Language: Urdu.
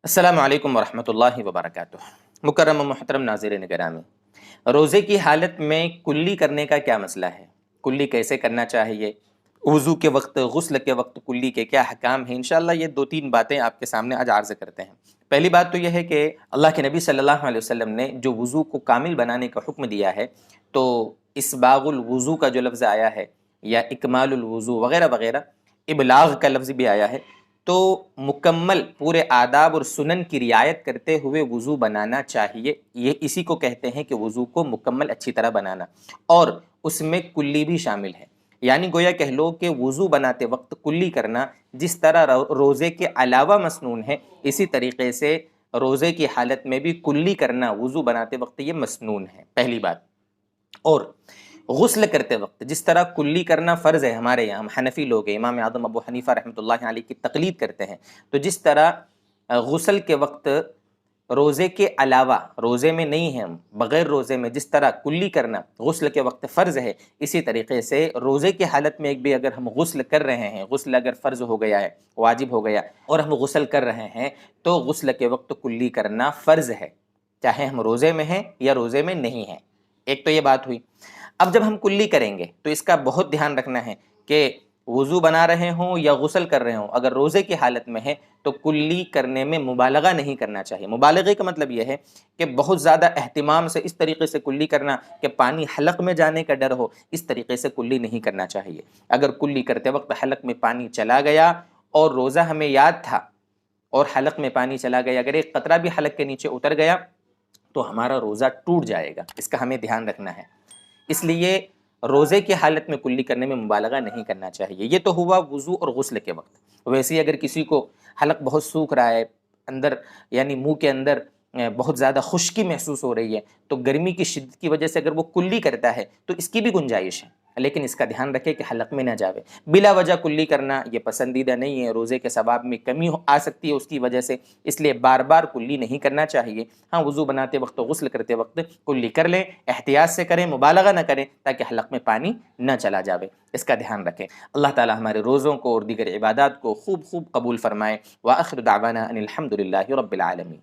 السلام علیکم ورحمۃ اللہ وبرکاتہ۔ مکرم و محترم ناظرین گرامی، روزے کی حالت میں کلی کرنے کا کیا مسئلہ ہے؟ کلی کیسے کرنا چاہیے؟ وضو کے وقت، غسل کے وقت کلی کے کیا حکام ہیں؟ انشاءاللہ یہ دو تین باتیں آپ کے سامنے آج عرض کرتے ہیں۔ پہلی بات تو یہ ہے کہ اللہ کے نبی صلی اللہ علیہ وسلم نے جو وضو کو کامل بنانے کا حکم دیا ہے، تو اسباغ الوضو کا جو لفظ آیا ہے یا اکمال الوضو وغیرہ وغیرہ، ابلاغ کا لفظ بھی آیا ہے، تو مکمل پورے آداب اور سنن کی رعایت کرتے ہوئے وضو بنانا چاہیے۔ یہ اسی کو کہتے ہیں کہ وضو کو مکمل اچھی طرح بنانا، اور اس میں کلی بھی شامل ہے۔ یعنی گویا کہہ لو کہ وضو بناتے وقت کلی کرنا جس طرح روزے کے علاوہ مسنون ہے، اسی طریقے سے روزے کی حالت میں بھی کلی کرنا وضو بناتے وقت یہ مسنون ہے، پہلی بات۔ اور غسل کرتے وقت جس طرح کلی کرنا فرض ہے، ہمارے یہاں ہم حنفی لوگ ہیں، امام اعظم ابو حنیفہ رحمۃ اللہ علیہ کی تقلید کرتے ہیں، تو جس طرح غسل کے وقت روزے کے علاوہ، روزے میں نہیں ہیں ہم، بغیر روزے میں جس طرح کلی کرنا غسل کے وقت فرض ہے، اسی طریقے سے روزے کی حالت میں ایک بھی اگر ہم غسل کر رہے ہیں، غسل اگر فرض ہو گیا ہے، واجب ہو گیا، اور ہم غسل کر رہے ہیں، تو غسل کے وقت کلی کرنا فرض ہے، چاہے ہم روزے میں ہیں یا روزے میں نہیں ہیں۔ ایک تو یہ بات ہوئی۔ اب جب ہم کلی کریں گے تو اس کا بہت دھیان رکھنا ہے کہ وضو بنا رہے ہوں یا غسل کر رہے ہوں، اگر روزے کی حالت میں ہے تو کلی کرنے میں مبالغہ نہیں کرنا چاہیے۔ مبالغے کا مطلب یہ ہے کہ بہت زیادہ اہتمام سے اس طریقے سے کلی کرنا کہ پانی حلق میں جانے کا ڈر ہو، اس طریقے سے کلی نہیں کرنا چاہیے۔ اگر کلی کرتے وقت حلق میں پانی چلا گیا اور روزہ ہمیں یاد تھا اور حلق میں پانی چلا گیا، اگر ایک قطرہ بھی حلق کے نیچے اتر گیا تو ہمارا روزہ ٹوٹ جائے گا، اس کا ہمیں دھیان رکھنا ہے۔ اس لیے روزے کی حالت میں کلی کرنے میں مبالغہ نہیں کرنا چاہیے۔ یہ تو ہوا وضو اور غسل کے وقت۔ ویسے ہی اگر کسی کو حلق بہت سوکھ رہا ہے، اندر یعنی منہ کے اندر بہت زیادہ خشکی محسوس ہو رہی ہے، تو گرمی کی شدت کی وجہ سے اگر وہ کلی کرتا ہے تو اس کی بھی گنجائش ہے، لیکن اس کا دھیان رکھے کہ حلق میں نہ جاوے۔ بلا وجہ کلی کرنا یہ پسندیدہ نہیں ہے، روزے کے ثواب میں کمی آ سکتی ہے اس کی وجہ سے، اس لیے بار بار کلی نہیں کرنا چاہیے۔ ہاں، وضو بناتے وقت، غسل کرتے وقت کلی کر لیں، احتیاط سے کریں، مبالغہ نہ کریں تاکہ حلق میں پانی نہ چلا جاوے، اس کا دھیان رکھیں۔ اللہ تعالی ہمارے روزوں کو اور دیگر عبادات کو خوب خوب قبول فرمائے۔ وآخر دعوانا ان الحمد للہ رب العالمین۔